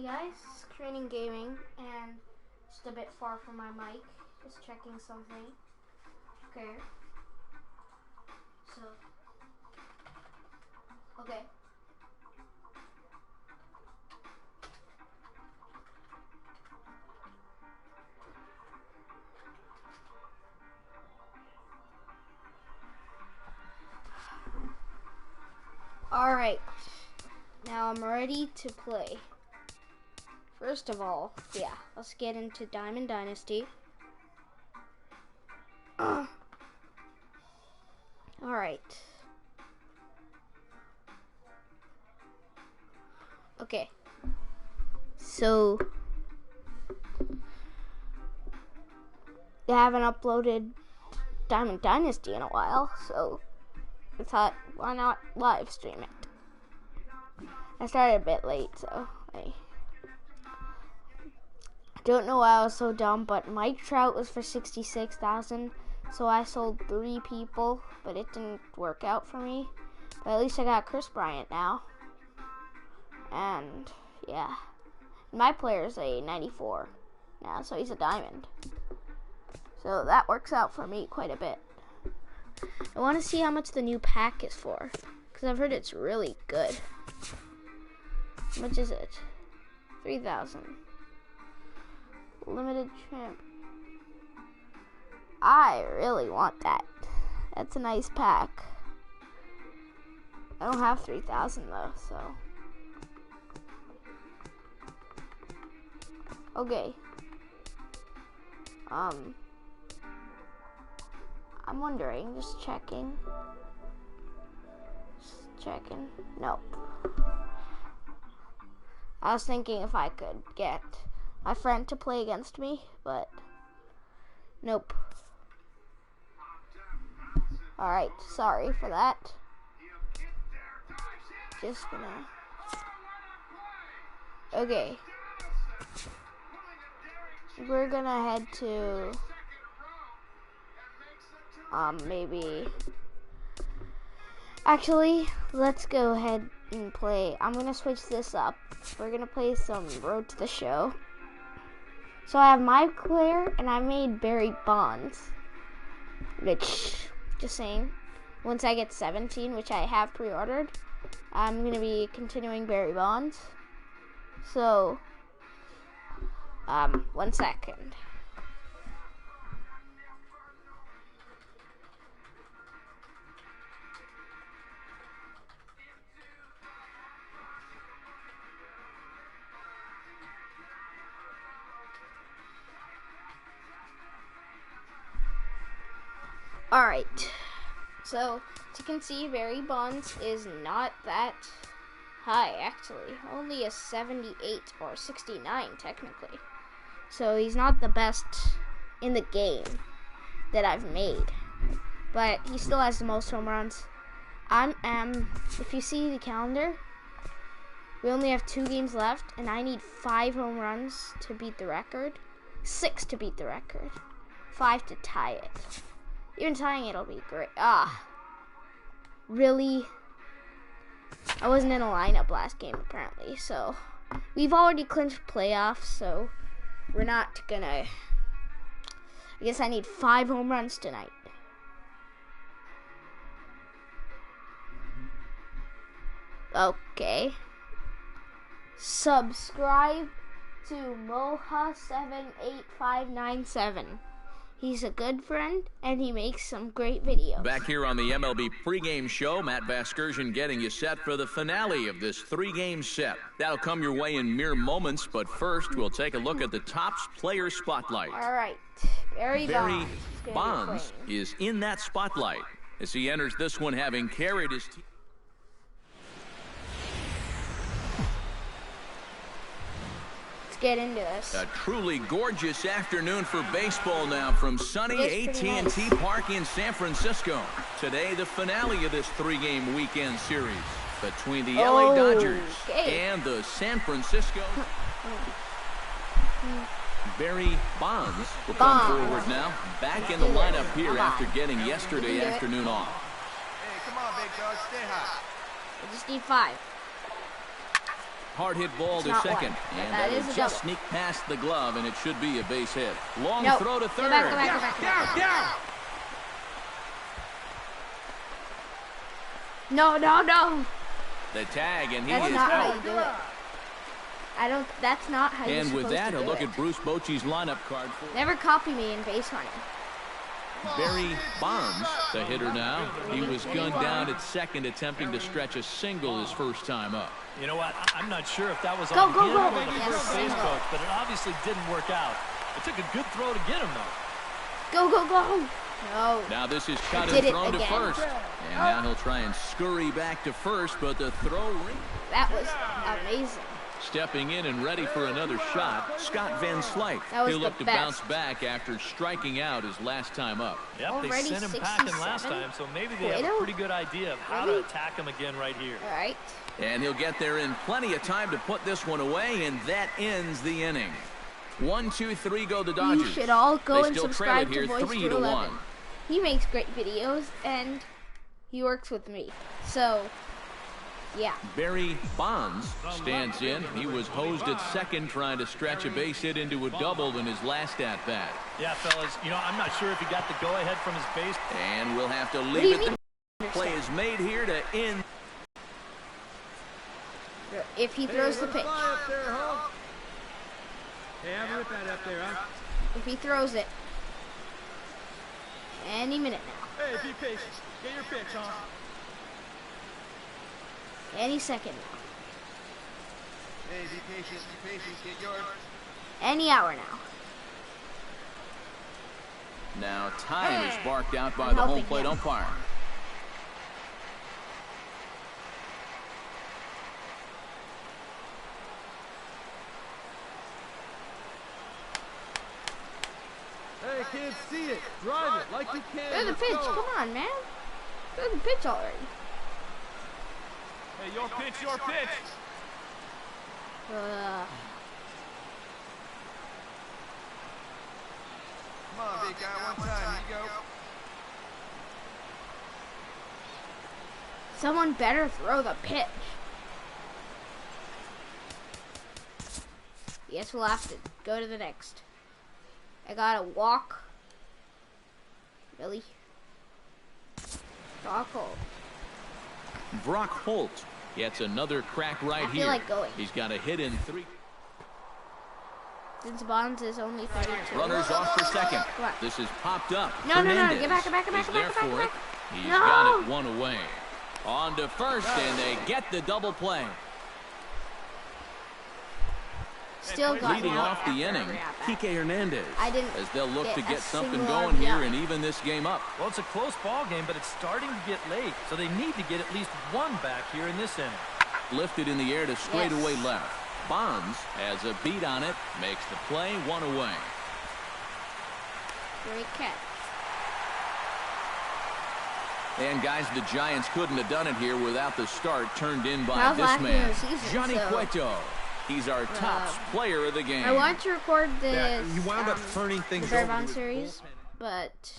Hey guys, Training Gaming, and just a bit far from my mic, just checking something. Okay. So, okay. Alright, now I'm ready to play. First of all, yeah, let's get into Diamond Dynasty. Alright. Okay. So, I haven't uploaded Diamond Dynasty in a while, so I thought, why not live stream it? I started a bit late, so I don't know why I was so dumb, but Mike Trout was for 66,000, so I sold 3 people, but it didn't work out for me. But at least I got Chris Bryant now. And yeah, my player's a 94 now, so he's a diamond. So that works out for me quite a bit. I want to see how much the new pack is for, because I've heard it's really good. How much is it? 3,000. Limited champ. I really want that. That's a nice pack. I don't have 3,000 though, so. Okay. I'm wondering, just checking. Nope. I was thinking if I could get my friend to play against me, but nope. Alright, sorry for that. Just gonna... Okay. We're gonna head to... maybe... Actually, let's go ahead and play. I'm gonna switch this up. We're gonna play some Road to the Show. So I have my player, and I made Barry Bonds. Which, just saying, once I get 17, which I have pre-ordered, I'm gonna be continuing Barry Bonds. So, 1 second. Alright, so as you can see, Barry Bonds is not that high, actually. Only a 78 or 69, technically. So he's not the best in the game that I've made. But he still has the most home runs. If you see the calendar, we only have 2 games left, and I need 5 home runs to beat the record. 6 to beat the record. 5 to tie it. Even tying it'll be great. Really? I wasn't in a lineup last game, apparently. So, we've already clinched playoffs, so we're not gonna... I guess I need 5 home runs tonight. Okay. Subscribe to Moha78597. He's a good friend, and he makes some great videos. Back here on the MLB pregame show, Matt Vasgersian getting you set for the finale of this 3-game set. That'll come your way in mere moments, but first we'll take a look at the Topps player spotlight. All right, Barry Bonds is in that spotlight as he enters this one having carried his team. Get into this. A truly gorgeous afternoon for baseball now from sunny AT&T Park in San Francisco. Today, the finale of this 3-game weekend series between the LA Dodgers and the San Francisco. Barry Bonds will come forward now, back in the lineup here after getting yesterday afternoon off. Hey, come on, big dog, stay hot. I just need 5. Hard hit ball It's to not second. one, but And that that'll is a just double. sneak past the glove, and it should be a base hit. Long No. throw to third. Go back, go back, go back, go back. Down. No, no, no. The tag, and he That's is not how out. you do it. That's not how you're And supposed with that, to a do look it. at Bruce Bochy's lineup card for Never copy me in base running. Barry Bonds, the hitter now. He was gunned down at second, attempting to stretch a single his first time up. You know what? I'm not sure if that was Go, on go, him go. or the Yes, first base single. coach, but it obviously didn't work out. It took a good throw to get him, though. Go, go, go. No. Now this is cut Did and it thrown to again. first. And now he'll try and scurry back to first, but the throw ring. That was amazing. Stepping in and ready for another shot, Scott Van Slyke. That was He'll the look to best. bounce back after striking out his last time up. Yep, they Already sent him packing last 67? time, so maybe they have Cueto? a pretty good idea of how Really? to attack him again right here. All right. And he'll get there in plenty of time to put this one away, and that ends the inning. 1, 2, 3 go the Dodgers. You should all go They and still trail subscribe it here to Voice 3-1. 11. He makes great videos, and he works with me. So, yeah. Barry Bonds stands in. He was hosed at second trying to stretch a base hit into a double in his last at-bat. Yeah, fellas, you know, I'm not sure if he got the go-ahead from his base. And we'll have to What do leave you it. mean? The play is made here to end. If he throws the pitch. Hey, have a rip at up there, huh? If he throws it. Any minute now. Hey, be patient. Get your pitch, huh? Any second now. Hey, be patient, get yours. Any hour now. Now time is barked out by I'm the home helping plate him. umpire. Hey, kids, see it. Drive it like you can. Throw the Let's pitch. go. Come on, man. Throw the pitch already. Hey, your pitch, your pitch. Come on, big guy, one time. Here you go. Someone better throw the pitch. Yes, we'll have to go to the next. I gotta walk. Really? Brock Holt. Brock Holt gets another crack right I feel here. like going. He's got a hit in 3. Since Bonds is only 32. Runners off for second. Come on. This is popped up. No, no, no, Hernandez get back, get back, get back, is get there back, get for back, it. get He's No! got it one away. On to first, and they get the double play. Still got Leading out off the after inning, every at-bat. Kike Hernandez. I didn't as they'll look get to a get something single going here RBI. and even this game up. Well, it's a close ball game, but it's starting to get late, so they need to get at least one back here in this inning. Lifted in the air to straightaway Yes. left. Bonds has a beat on it, makes the play, one away. Great catch. And guys, the Giants couldn't have done it here without the start turned in by That was this last game man, of the season, Johnny so- Cueto. He's our top player of the game. I wanted to record this Yeah, he wound up turning things the Bear over Bond with series, but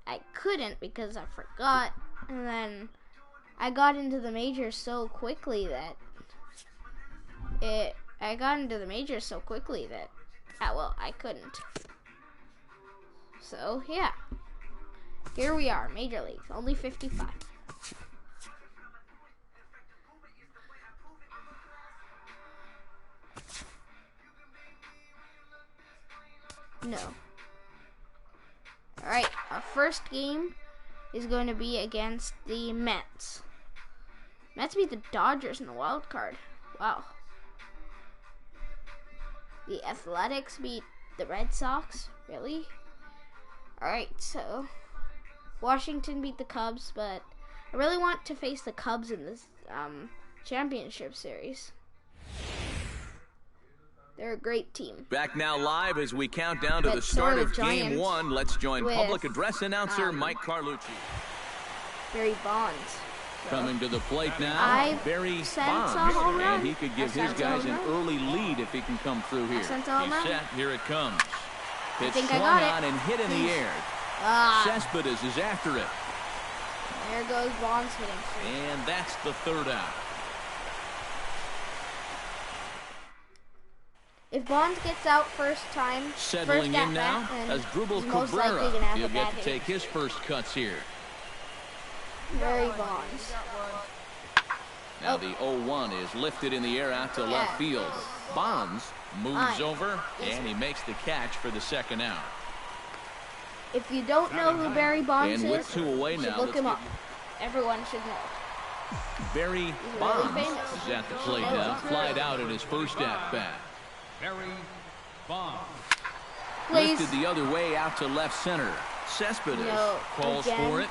I couldn't because I forgot, and then I got into the majors so quickly that I couldn't. So yeah, here we are, Major Leagues, only 55. No. Alright, our first game is going to be against the Mets. Mets beat the Dodgers in the wild card. Wow. The Athletics beat the Red Sox. Really? Alright, so Washington beat the Cubs, but I really want to face the Cubs in this championship series. They're a great team. Back now live as we count down to the But so start are of the Game Giants 1. Let's join with, public address announcer Mike Carlucci. Barry Bonds. Coming to the plate now, I Barry sent Bonds. a home run. And he could give I his sent a guys home an run. early lead if he can come through here. sent a home He's run. set. Here it comes. Pitch think I swung got it. on and hit in the air. Cespedes is after it. There goes Bonds hitting. And that's the third out. If Bonds gets out first time, Settling first in now bat, as Dribble he's most likely Cabrera. gonna have He'll a get bad to take his first cuts here. Barry Bonds. Now the 0-1 is lifted in the air out to left field. Bonds moves over, and he makes the catch for the second out. If you don't know who Barry Bonds And with is, 2 away you should now, look let's him get up. Everyone should know. Barry really Bonds famous. is at the plate now. Flied out in his first at-bat. Barry Bonds. Please. Lifted the other way out to left center. Cespedes No, calls again. for it.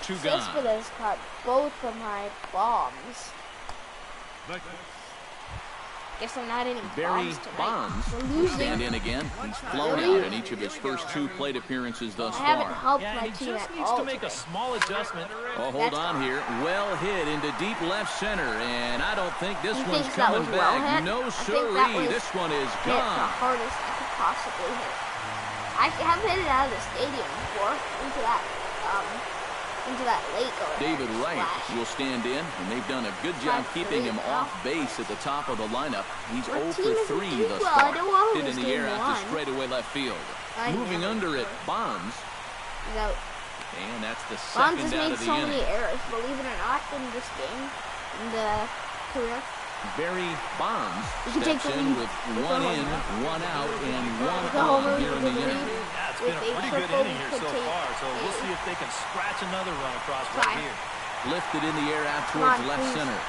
2 gone. Cespedes caught both of my bombs. Guess I'm not any Barry bombs tonight. Bonds We're will losing. stand in again. He's flown Really? out in each of his first 2 plate appearances thus I haven't far. helped Yeah, my he team just at needs all to make today. a small adjustment. Oh, hold That's on all. here. Well hit into deep left center, and I don't think this He one's thinks that coming was well back. hit? No, I think that sirree. was This one is hit the gone. hardest I could possibly hit. I have hit it out of the stadium before into that lake already. David Wright Splash. will stand in, and they've done a good job 5-3 keeping him now. off base at the top of the lineup. He's Our 0 team for isn't 3 doing thus well. far. I don't want to Hit in lose the air game out to one. straightaway left field. I Moving never under do. it, Bonds, He's out. and that's the Bonds second has out made of the so many inning. errors, believe it or not, in this game, in the career. Barry Bonds You can take steps the in lead. with With 1 the in, home 1 out, and 1 The homer, on here in the the inning. lead. Yeah, it's With been a a pretty good triple, inning here could so take far, so we'll a- see if they can scratch another run across right 5. here. Lifted in the air out Come towards on, left please. center.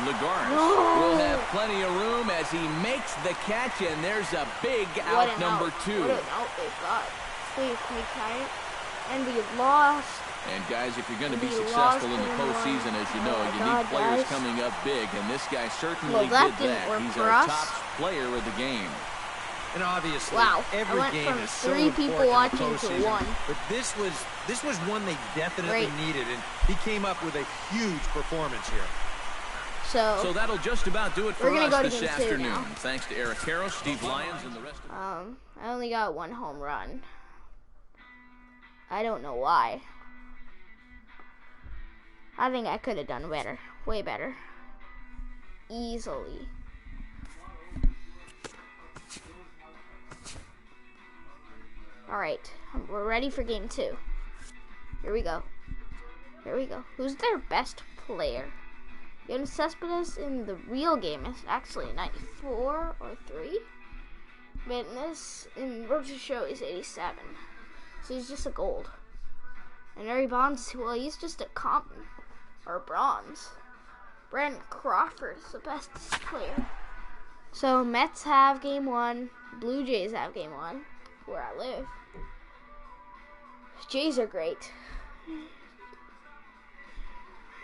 Lagares No. will have plenty of room as he makes the catch, and there's a big What out an number out. 2. What an out they've got. Please, can we tie it? And we lost. And guys, if you're going to be We successful lost in the in one. postseason, as you know, Oh my you God, need players guys. coming up big, and this guy certainly Well, that did didn't that. work He's for our us. top player of the game. And obviously, Wow, I every went game from is so 3 people important in the watching to postseason, 1. But this was one they definitely Great. needed, and he came up with a huge performance here. So that'll just about do it for We're gonna us go to this game 2 afternoon. now. Thanks to Eric Harrow, Steve Lyons, and the rest of I only got 1 home run. I don't know why. I think I could have done better. Way better. Easily. Alright, we're ready for game 2. Here we go. Here we go. Who's their best player? Young Cespedes in the real game is actually 94 or 3. But in Road to Show, he's 87. So he's just a gold. And Barry Bonds, well, he's just a common. Or bronze. Brandon Crawford is the best player. So Mets have game 1. Blue Jays have game 1. Where I live. Jays are great.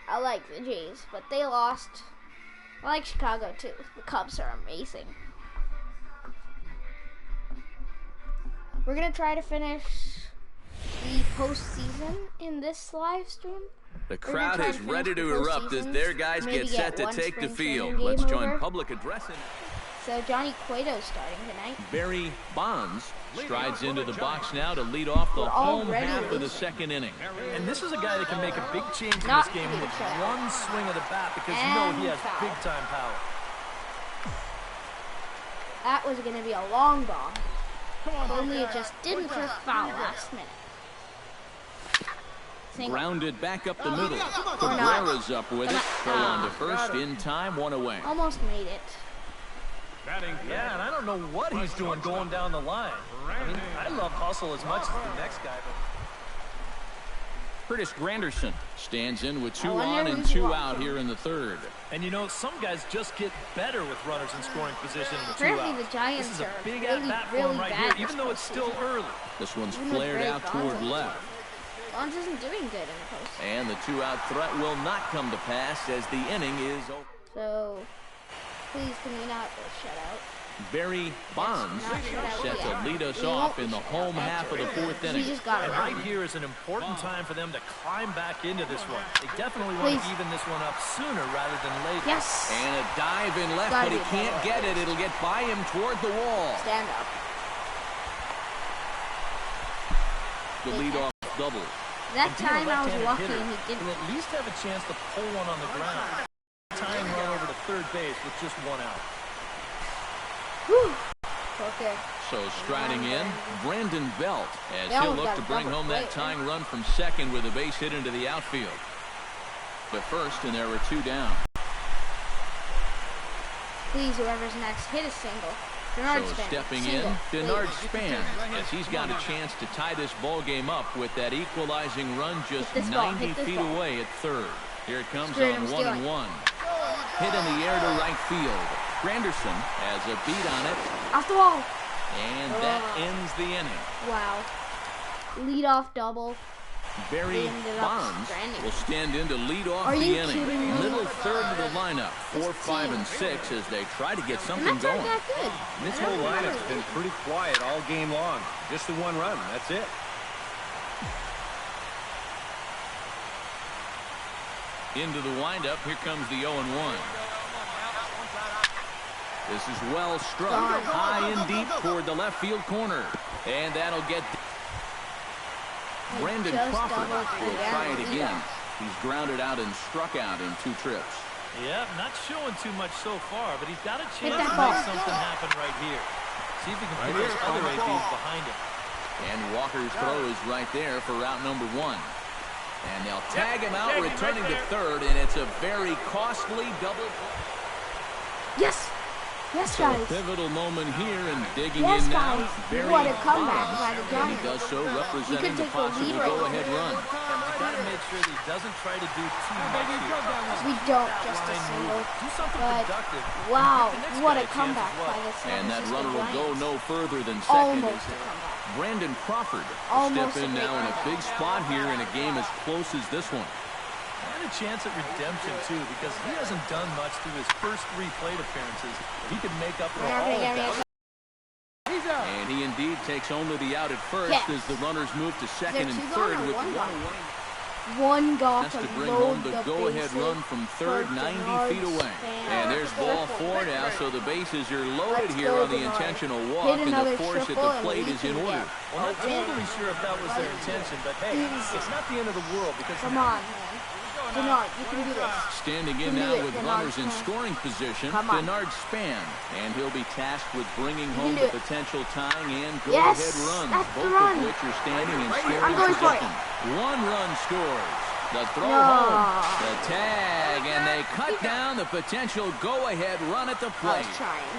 I like the Jays, but they lost. I like Chicago too. The Cubs are amazing. We're gonna try to finish the postseason in this live stream. The We're gonna crowd try is to ready finish to the erupt as postseason, their guys maybe get set to one take the spring field. training Let's game join over. public addressing. So Johnny Cueto's starting tonight. Barry Bonds strides into the box now to lead off the We're home already half of the losing. second inning. And this is a guy that can make a big change in Not this game big with shot. one swing of the bat because you And know he has foul. big-time power. That was gonna be a long ball. Only it just didn't for foul last minute. Single. Grounded back up the middle. not. Cabrera's up with it. Throw on to Ah. first in time, 1 away. Almost made it. Yeah, and I don't know what he's doing going down the line. I mean, I love hustle as much as the next guy, but Curtis Granderson stands in with 2 I wonder on and who's 2 watching. out here in the third. and you know, some guys just get better with runners in scoring position in the Apparently 2 the out. Giants This is a are big really, at-bat for really him right bad here, this even though it's still postseason. early. This one's Even with flared Barry out Bonds toward on left. Bonds isn't doing good in the postseason. And the 2-out threat will not come to pass as the inning is over. So, please can we not get shut out? Barry Bonds Not shut out set to yet. lead us We off won't in be the shut home out. half of the 4th We inning. just got And it right right. here is an important time for them to climb back into this one. They definitely want Please. to even this one up sooner rather than later. Yes. And a dive in left, Gotta but he be a can't double. get it. It'll get by him toward the wall. Stand up. The leadoff double. That And being a time I was left-handed lucky hitter, and he he'll didn't. at least have a chance to pull one on the ground. Tying run over to third base with just 1 out. Whew. Okay. So striding in, Brandon Belt, as Now he'll we've look got to a bring double home that play. tying run from second with a base hit into the outfield. The first, and there were 2 down. Please, whoever's next, hit a single. Denard So Span. stepping Single, in, Denard please. Span, as he's got a chance to tie this ball game up with that equalizing run just Hit this ball, 90 hit this feet ball. away at third. Here it comes Screw it, on I'm 1-1. stealing. Hit in the air to right field. Granderson has a beat on it, Off the wall. and that ends the inning. Wow. Leadoff double. Barry They ended up Bonds stranding. will stand in to lead off Are the you inning. kidding me? Middle third of the lineup, 4, This 5, team. and 6 as they try to get And something that's not going. that good. This I don't whole remember lineup's been it. pretty quiet all game long. Just the 1 run. That's it. Into the windup, here comes the 0-1. This is well struck, high and deep toward the left field corner. And that'll get... Brandon just Crawford doubled will again. try it again. He's grounded out and struck out in 2 trips. Yeah, not showing too much so far, but he's got a chance that to ball. make something happen right here. See if he can put Right those here, other on the ABs ball. behind him. And Walker's throw is right there for route number 1. And they'll tag him out, returning to third, and it's a very costly double. Yes. Yes, So a guys. pivotal moment here, and digging Yes, in now, guys. Barry What a comeback Bonds. by the And Giants. he does so We representing could the take a lead possible right go-ahead now. run. He's got to make sure that he doesn't try to do too much here. We don't That just a line single. move. Do something But productive. wow, Give the next what guy a chance comeback as well. by the San And that Francisco runner will go Giants. no further than second. Almost as a comeback. Brandon Crawford will Almost step in a now in a comeback. big spot here in a game as close as this one. And a chance at redemption, too, because he hasn't done much through his first 3 plate appearances. He could make up for We're not all gonna of get that. me And he indeed takes only the out at first Yes. as the runners move to second and 2 third gone or with 1 1 gone? away. One golf Has to to bring load home the the go-ahead bases run from third, for 90 Denard feet away. Span. And there's ball 4 now, so the bases are loaded Let's here go, on the Denard. intentional Hit walk, and the another force at triple the and plate we is in can order. get Well, not in. totally sure if that was their intention, but hey, Easy. it's not the end of the world because Come on, man. Denard, you can do this. Standing in You can now do it, with Denard runners in Span. scoring position, Come on. Denard Span. And he'll be tasked with bringing You home can the do it. potential tying and Yes, go-ahead runs, that's the both run. of which are standing in I'm scoring going for it. position. 1 run scores. The throw No. home, the tag, and they cut down the potential go-ahead run at the I plate. was trying.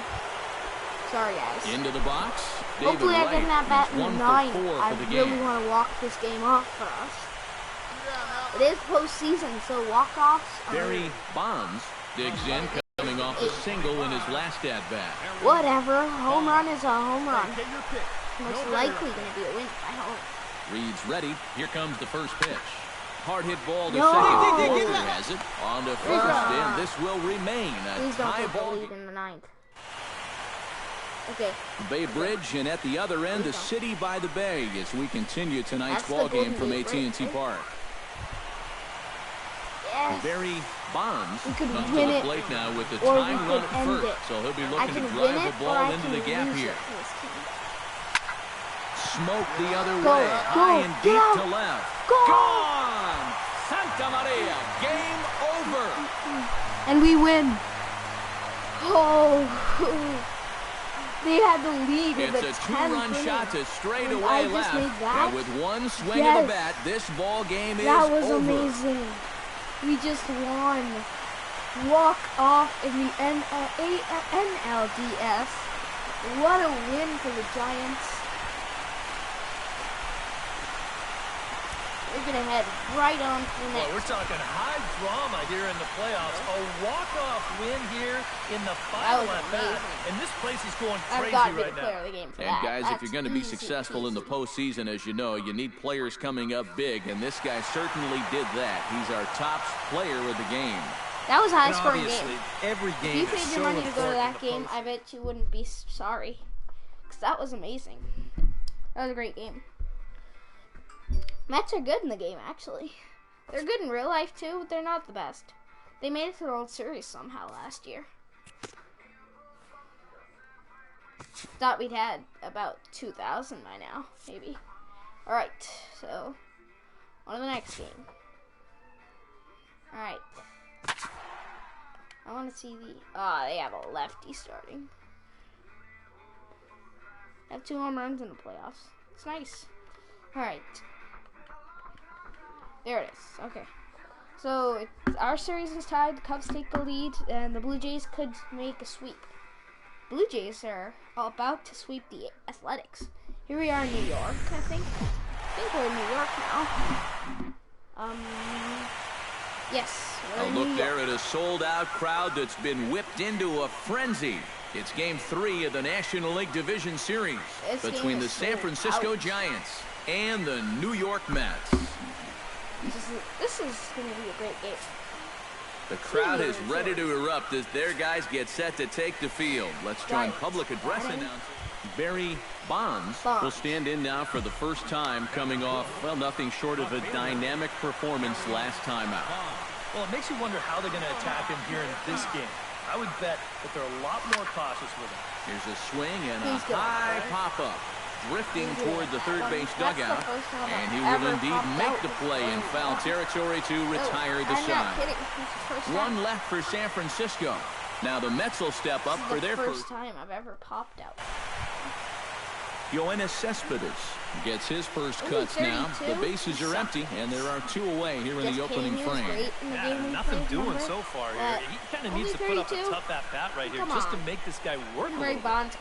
Sorry, guys. Into the box, David Hopefully I Wright. get that bat He's in 1 the for 9. 4 I for the really game. want to walk this game off for us. It is postseason, so walk-offs are Barry Bonds digs in, coming off a single in his last at-bat. whatever. Home run is a home run. Get your pick. Most likely going to be a win if I hope. Reed's ready. Here comes the first pitch. Hard hit ball to No. second. Walker has it. On to first, and this will remain a Please don't tie get the ball. lead in the 9th. Okay. Bay Bridge, and at the other end, the city by the bay as we continue tonight's That's the ball game Golden from Gate AT&T Bridge, Park. Yes. Barry Bonds We could comes to win the it, plate now with the or we tying could run at end first. it. So he'll be I looking can to win drive it, the or I ball into can the gap lose here. it. This team. Smoke the other Go, way. go, High and get deep out. to left. Go. Gone! Santa Maria. Game over. And we win. Oh. They had the lead in It's the a 10th two-run inning. shot to And straightaway I just left. made that? And with one swing of Yes. the bat, this ball game is That was over. amazing. We just won. Walk off in the NLDS. What a win for the Giants. We're going to head right on to the Well, next. we're talking high drama here in the playoffs. A walk-off win here in the final was at bat. amazing. And this place is going I've crazy got to be right the now. player of the game for And that. guys, if That's you're going to be easy successful in the peasy. postseason, as you know, you need players coming up big, and this guy certainly did that. He's our top player of the game. That was a And high-scoring obviously, game. every If game you is paid so your money to go to important that in the game, post- I bet you wouldn't be sorry. Because that was amazing. That was a great game. Mets are good in the game, actually. They're good in real life, too, but they're not the best. They made it to the World Series somehow last year. Thought we'd had about 2,000 by now, maybe. Alright, so on to the next game. Alright. I want to see the... they have a lefty starting. I have 2 home runs in the playoffs. It's nice. All right. There it is. Okay. So our series is tied. The Cubs take the lead, and the Blue Jays could make a sweep. Blue Jays are about to sweep the Athletics. Here we are in New York, I think. I think we're in New York now. Yes, we're in New York. Look there at a sold-out crowd that's been whipped into a frenzy. It's Game 3 of the National League Division Series between the San Francisco Giants and the New York Mets. This is going to be a great game. The crowd is ready to erupt as their guys get set to take the field. Let's join public address announcer Barry Bonds will stand in now for the first time, coming off, well, nothing short of a dynamic performance last time out. Well, it makes you wonder how they're going to attack him here in this game. I would bet that they're a lot more cautious with him. Here's a swing and a high pop-up. Drifting toward the third base dugout, and he will indeed make the play in foul territory to retire the side. One left for San Francisco. Now the Mets will step up for their first time I've ever popped out. Yoenis Cespedes gets his first cuts now. The bases are empty, and there are 2 away here in the opening frame. Yeah, nothing doing so far here. He kind of needs to put up a tough at-bat right here just to make this guy work a little bit.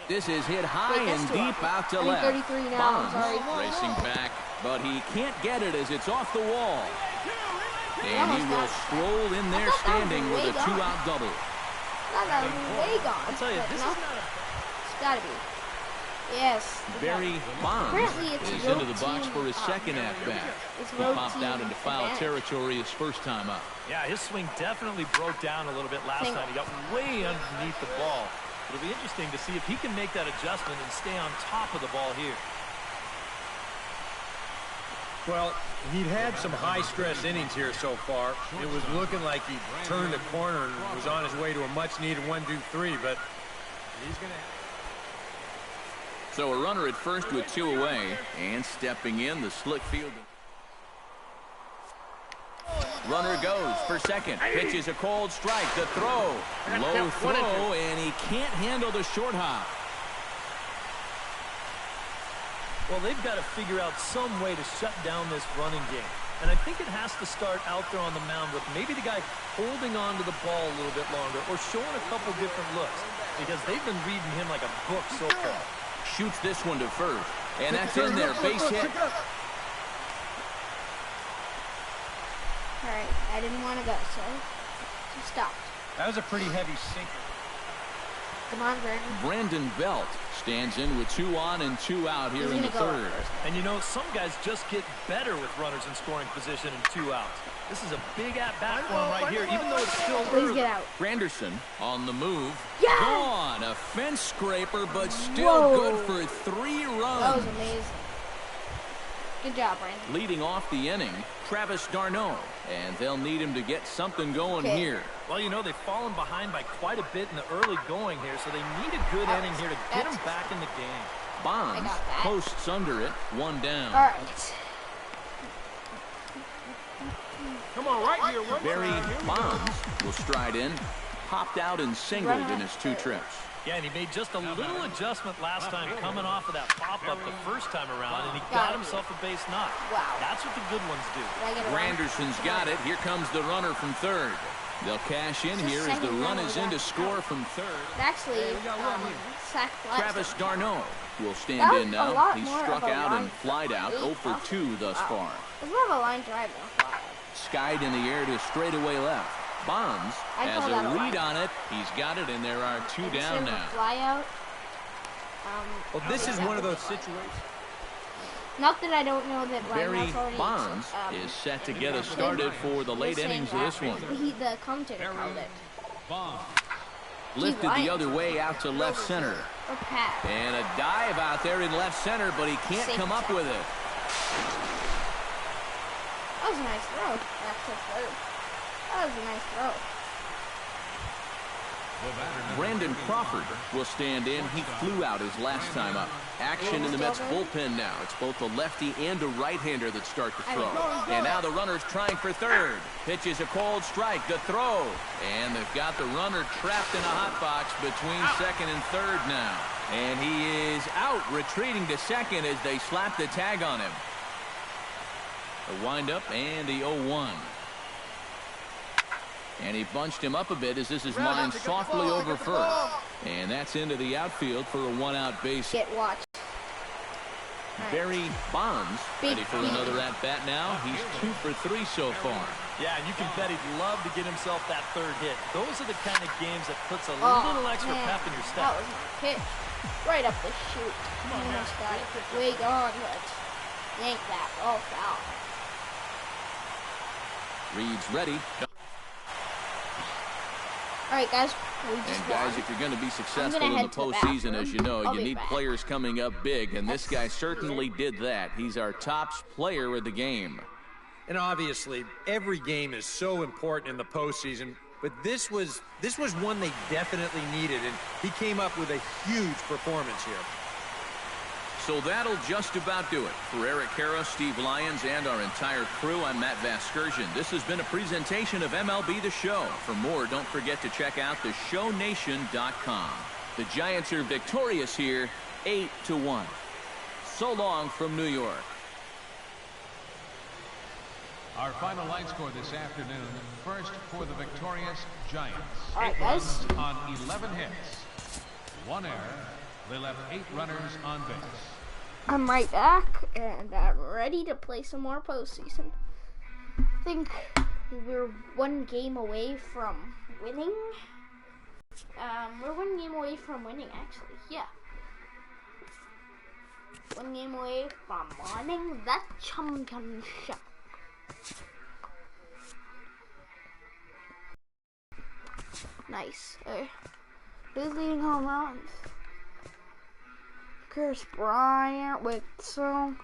This is hit high and deep out to left. Bonds racing back, but he can't get it as it's off the wall. And he will stroll in there standing with a 2-out double. That was way gone. I'll tell you, this is not a... It's gotta be. Yes. Barry Bonds is into the box for his second at-bat. He popped out into foul territory his first time up. Yeah, his swing definitely broke down a little bit last time. He got way underneath the ball. It'll be interesting to see if he can make that adjustment and stay on top of the ball here. Well, he'd had some high-stress innings here so far. It was looking like he turned a corner and was on his way to a much-needed 1-2-3, but he's going to... So a runner at first with 2 away, and stepping in, the slick fielder. Runner goes for second. Pitches a cold strike. The throw. Low throw, and he can't handle the short hop. Well, they've got to figure out some way to shut down this running game. And I think it has to start out there on the mound with maybe the guy holding on to the ball a little bit longer or showing a couple different looks, because they've been reading him like a book so far. Shoots this one to first, and that's in there. Base hit. All right, I didn't want to go, so stopped. That was a pretty heavy sinker. Come on, Brandon. Brandon Belt stands in with 2 on and 2 out here in the third. And you know, some guys just get better with runners in scoring position and 2 outs. This is a big at-bat for him right here, even though it's still early. Please get out. Granderson on the move. Yeah! Gone. A fence scraper, but still good for 3 runs. That was amazing. Good job, Brandon. Leading off the inning, Travis d'Arnaud. And they'll need him to get something going here. Well, you know, they've fallen behind by quite a bit in the early going here, so they need a good inning here to get them back in the game. Bonds posts under it, 1 down. All right. Come on, right here. Barry Bonds will stride in. Popped out and singled in his 2 trips. Yeah, and he made just a little adjustment last time coming off of that pop-up the first time around, and he got himself a base knock. Wow. That's what the good ones do. Granderson's got it. Here comes the runner from third. They'll cash in here as the run is in to score from third. Actually, sacked last. Travis d'Arnaud will stand in now. He struck out and flied out 0 for 2 thus far. It's more of a line drive than fly out. Skied in the air to straightaway left. Bonds has a read on it. He's got it, and there are 2 down now. Fly out. Well, this is one of those situations. Not that I don't know that Barry Bonds is set to get us started for the late innings of this one. The commentator called it. Lifted the other way out to left center. And a dive out there in left center, but he can't come up with it. That was a nice throw. That was a nice throw. Brandon Crawford will stand in. He flew out his last time up. Action in the Mets bullpen now. It's both a lefty and a right-hander that start to throw. And now the runner's trying for third. Pitches a cold strike. The throw. And they've got the runner trapped in a hot box between second and third now. And he is out, retreating to second as they slap the tag on him. A windup and the 0-1. And he bunched him up a bit as this is lined softly over first. And that's into the outfield for a one-out base. Get watched. Barry Bonds ready for another at-bat now. He's 2 for 3 so far. Yeah, and you can bet he'd love to get himself that third hit. Those are the kind of games that puts a little extra pep in your step. That was my pitch. Right up the chute. Almost got it. Way gone, but yank that. Oh, foul. Reed's ready. All right, guys. And guys, if you're going to be successful in the postseason, as you know, you need players coming up big, and this guy certainly did that. He's our top player of the game. And obviously, every game is so important in the postseason, but this was one they definitely needed, and he came up with a huge performance here. So that'll just about do it. For Eric Harris, Steve Lyons, and our entire crew, I'm Matt Vasgersian. This has been a presentation of MLB The Show. For more, don't forget to check out theshownation.com. The Giants are victorious here, 8-1. So long from New York. Our final line score this afternoon, first for the victorious Giants. All right, guys. On 11 hits, 1 error. They left 8 runners on base. I'm right back, and I'm ready to play some more postseason. I think we're 1 game away from winning. We're 1 game away from winning, actually. Yeah. 1 game away from winning that championship. Nice. Who's leading home runs? Chris Bryant with so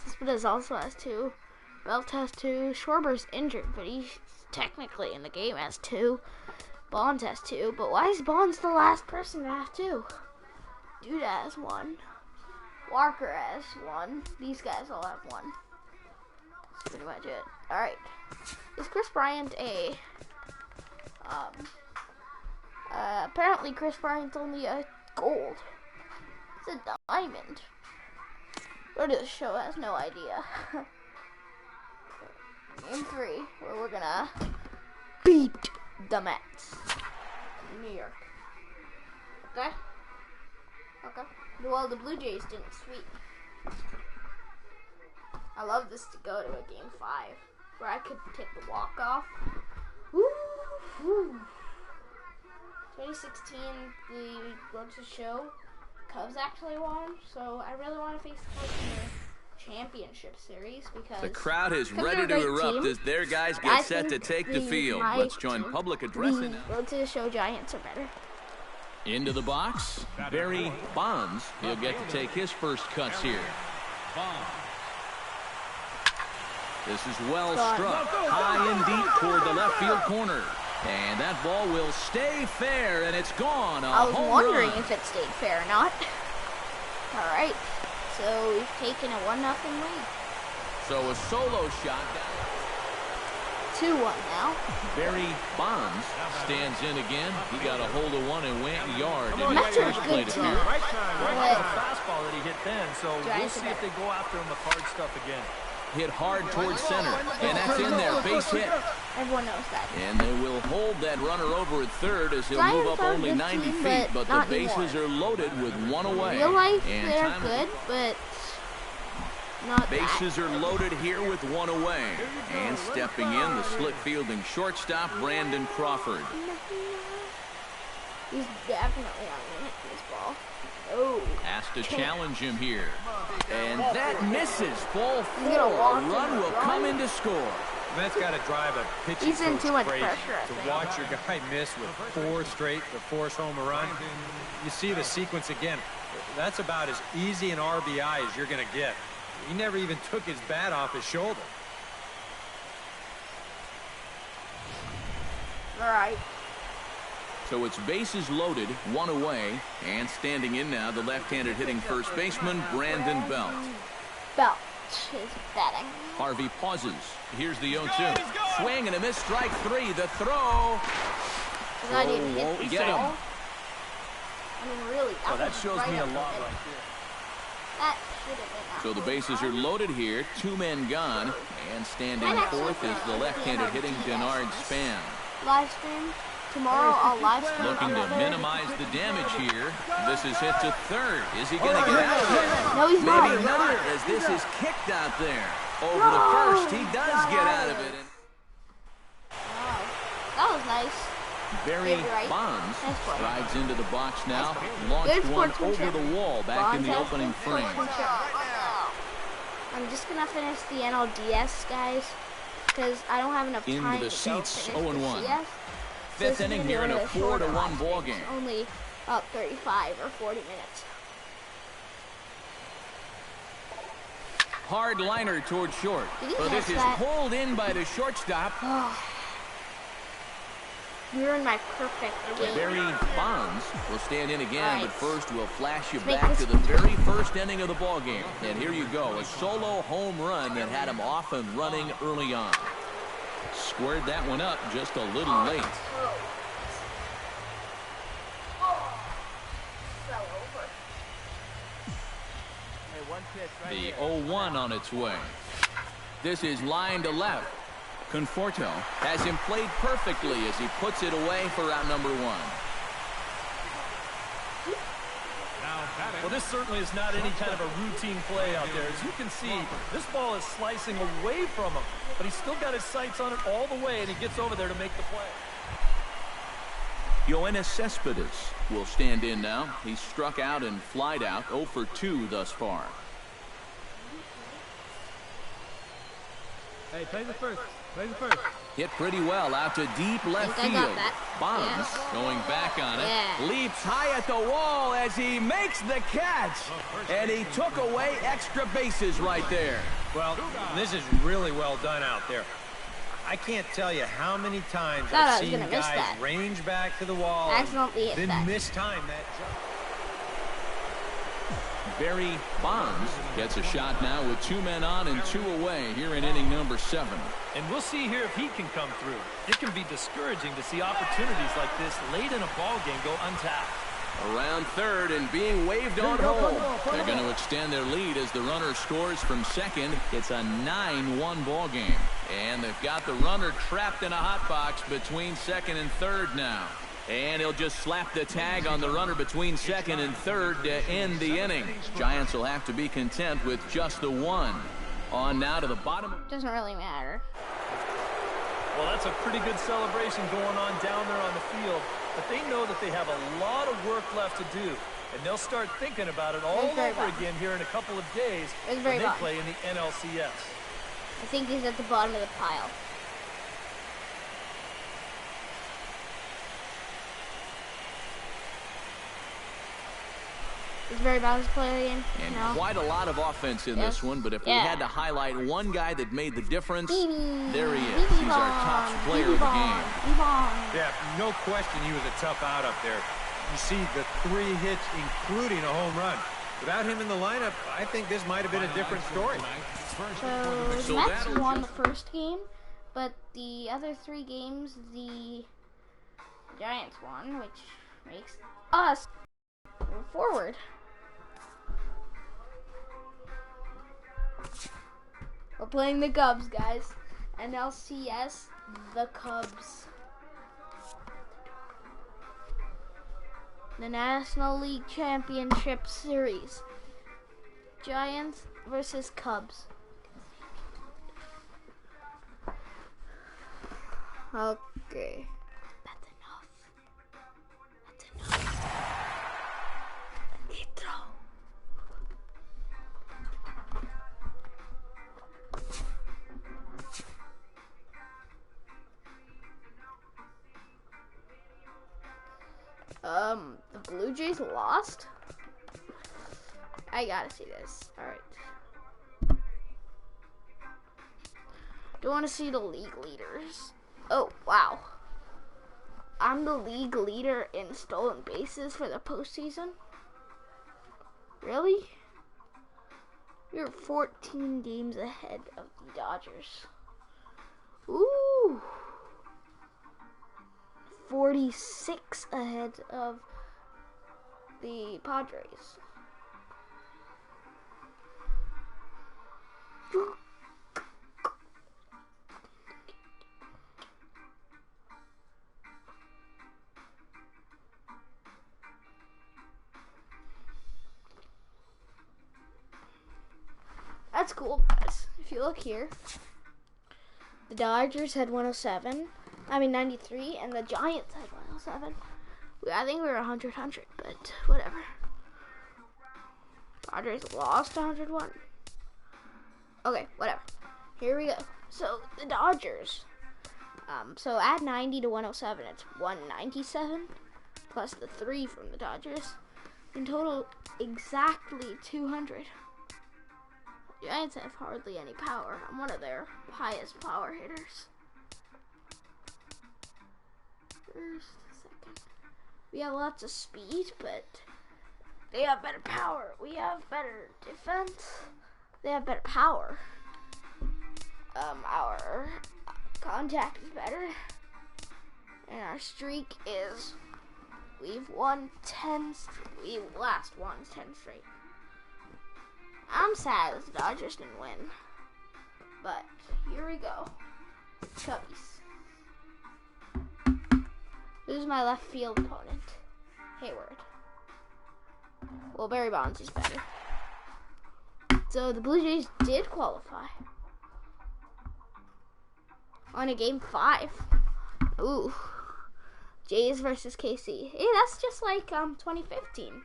Cespedes also has 2. Belt has 2. Schwarber's injured, but he's technically in the game as 2. Bonds has 2, but why is Bonds the last person to have 2? Duda has 1. Walker has 1. These guys all have 1. That's pretty much it. Alright. Is Chris Bryant a apparently Chris Bryant's only a gold. It's a diamond. Go to the show, has no idea. Game 3, where we're gonna beat the Mets in New York. Okay? Okay. Well, the Blue Jays didn't sweep. I love this to go to a game 5, where I could take the walk off. Woo! Woo. 2016, the Road to Show, Cubs actually won, so I really want to face the Cubs in the championship series because the crowd is ready to erupt as their guys get set to take the field. Let's join public addressing. Road to the Show Giants are better. Into the box, Barry Bonds. He'll get to take his first cuts here. This is well struck, high and deep toward the left field corner. And that ball will stay fair, and it's gone. I was wondering if it stayed fair or not. All right, so we've taken a 1-0 lead. So a solo shot down. 2-1 now. Barry Bonds stands in again. He got a hold of one and went yard in his That's a first plate good team. appearance. Right, the fastball that he hit then, so we'll Giants see if they go after him with hard stuff again. Hit hard towards center, and that's in there, base hit. Everyone knows that. And they will hold that runner over at third as he'll Giants move up are a only good 90 team, feet, but the not bases anymore. are loaded with 1 away. Real life, And they're time- good, but not Bases that. are loaded here with 1 away. And stepping in, the slick fielding shortstop, Brandon Crawford. He's definitely on limit this ball. Oh. Asked to challenge him here. And that misses. Ball 4. He's gonna walk Run will come in to score. That's got to drive a pitching He's in coach too much crazy pressure, I to think. watch your guy miss with 4 straight to force home a run. You see the sequence again. That's about as easy an RBI as you're going to get. He never even took his bat off his shoulder. All right. So it's bases loaded, 1 away, and standing in now, the left-handed hitting first baseman, Brandon Belt. Belt is batting. Harvey pauses. Here's the 0-2. Swing and a miss, strike 3. The throw. I didn't hit Won't the get him. ball. I mean, really. So that was shows right me a up the lot middle. right there. That should have been out. So the bases are loaded here. 2 men gone. And standing Might actually fourth is the be left-hander hitting NRDS Denard on this Span. Live stream. Tomorrow I'll live stream. Looking to on third. minimize the damage here. This is hit to third. Is he going to get out of it? No, he's not. Maybe not, as this is kicked out there. Over the first, he does get out of it. Wow. That was nice. Barry Right. Bonds Nice play. drives into the box now. Launched Good one sportsmanship. over the wall back in Bonds the has opening good frame. sportsmanship. I'm just gonna finish the NLDS, guys, because I don't have enough Into time the to seats, go finish 0-1. the CS. So Fifth this is inning gonna be here in one a of the shorter 4-1 live ball streams, game. Only about 35 or 40 minutes. Hard liner towards short. Did he So this catch is that? pulled in by the shortstop. You're in my perfect game. Barry Bonds will stand in again, Right. but first we'll flash you Let's make back to this the very first inning of the ball game. And here you go, a solo home run that had him off and running early on. Squared that one up just a little late. The 0-1 on its way. This is line to left. Conforto has him played perfectly as he puts it away for out number 1. Well, this certainly is not any kind of a routine play out there. As you can see, this ball is slicing away from him, but he's still got his sights on it all the way, and he gets over there to make the play. Yoenis Cespedes will stand in now. He's struck out and flied out, 0 for 2 thus far. Hey, play the first. Play the first. Hit pretty well out to deep left I got field. that. Bonds Yeah. going back on it. Yeah. Leaps high at the wall as he makes the catch. And he took away extra bases right there. Well, this is really well done out there. I can't tell you how many times Thought I I've was seen gonna miss guys that. range back to the wall Accidentally hit then that. mistime that jump. Barry Bonds gets a shot now with 2 men on and 2 away here in inning number 7. And we'll see here if he can come through. It can be discouraging to see opportunities like this late in a ball game go untapped. Around third and being waved on home. They're going to extend their lead as the runner scores from second. It's a 9-1 ball game. And they've got the runner trapped in a hot box between second and third now. And he'll just slap the tag on the runner between second and third to end the inning. Giants will have to be content with just the 1. On now to the bottom. Doesn't really matter. Well, that's a pretty good celebration going on down there on the field. But they know that they have a lot of work left to do. And they'll start thinking about it all over again here in a couple of days when they play in the NLCS. I think he's at the bottom of the pile. Is Barry Bonds playing again? And No. quite a lot of offense in this one, but if we had to highlight one guy that made the difference, there he is. He's our top player of the game. Yeah, no question he was a tough out up there. You see the 3 hits, including a home run. Without him in the lineup, I think this might have been a different story. So the Mets won the first game, but the other 3 games the Giants won, which makes us move forward. We're playing the Cubs, guys. NLCS, the Cubs. The National League Championship Series. Giants versus Cubs. Okay. That's enough. That's enough. Intro. The Blue Jays lost? I gotta see this. Alright. Do you want to see the league leaders? Oh, wow. I'm the league leader in stolen bases for the postseason? Really? We're 14 games ahead of the Dodgers. Ooh. 46 ahead of the Padres. That's cool, guys. If you look here, the Dodgers had 93, and the Giants had 107. I think we were 100, but whatever. Dodgers lost 101. Okay, whatever. Here we go. So, the Dodgers. So add 90 to 107, it's 197, plus the 3 from the Dodgers. In total, exactly 200. The Giants have hardly any power. I'm one of their highest power hitters. First, second. We have lots of speed, but they have better power. We have better defense. They have better power. Our contact is better. And our streak is, we've won 10 we last won 10 straight. I'm sad that the Dodgers didn't win. But here we go. Cubbies. Who's my left field opponent? Hayward. Well, Barry Bonds is better. So the Blue Jays did qualify. On a game 5. Ooh. Jays versus KC. Hey, that's just like 2015.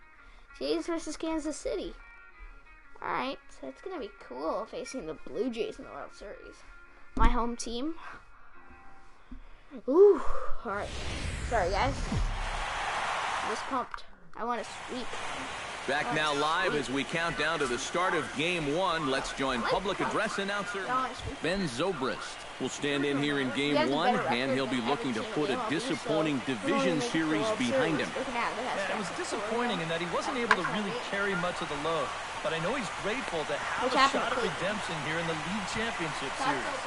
Jays versus Kansas City. Alright, so it's gonna be cool facing the Blue Jays in the World Series. My home team. Ooh, alright. Sorry, guys. I'm just pumped. I want to sweep. Back now live as we count down to the start of Game 1. Let's join public address announcer Ben Zobrist. Will stand in here in Game 1, and he'll be looking to put a disappointing division series behind him. Yeah, it was disappointing in that he wasn't able to really carry much of the load. But I know he's grateful to have a shot at redemption here in the league championship series.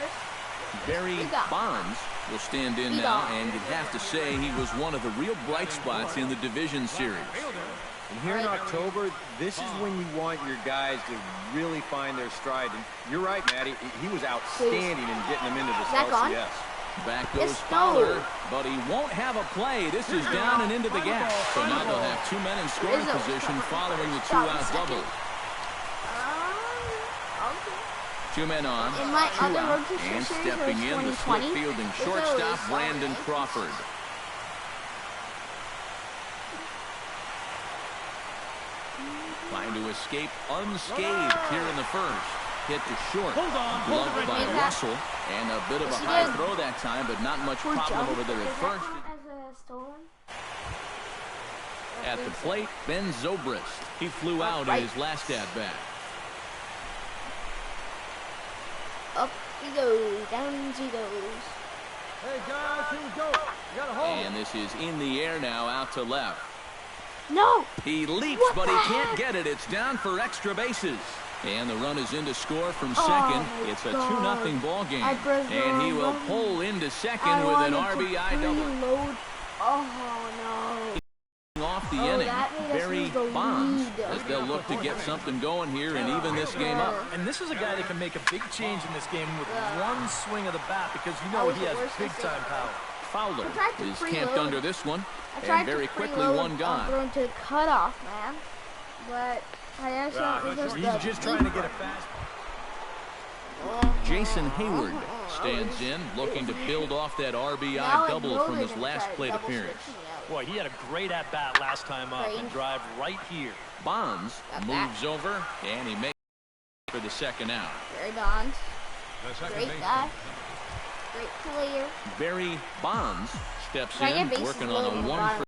Barry Bonds will stand in now, and you'd have to say he was one of the real bright spots in the division series. And here in October, this is when you want your guys to really find their stride. And you're right, Matty. He was outstanding in getting them into this LCS. Back goes Fowler, but he won't have a play. This is down and into the gap. So now they'll have 2 men in scoring position following the 2-out double. 2 men on, 2 out, and stepping in, the split fielding shortstop, Brandon Crawford. Trying to escape unscathed here in the first. Hit to short. Gloved by Russell. And a bit of a high throw that time, but not much problem over there at first. At the plate, Ben Zobrist. He flew out in his last at-bat. Up he goes, down he goes. Hey guys, here we go. You gotta hold. And this is in the air now, out to left. No! He leaps, but he can't get it. It's down for extra bases. And the run is in to score from second. It's a 2-0 ball game. And he will pull into second with an RBI double. Oh, no. Off the inning, Barry Bonds, as they'll look to get something going here and even this game up. And this is a guy that can make a big change in this game with one swing of the bat, because you know he has big-time power. Fowler is camped under this one, and very quickly one gone. I'm going to cut off, man. But I actually he's just trying to get a fast. Jason Hayward stands in, looking to build off that RBI double from his last plate appearance. Boy, he had a great at-bat last time up and drive right here. Bonds moves over, and he makes for the second out. Barry Bonds. Great guy. Great player. Barry Bonds steps in, working on a 1 for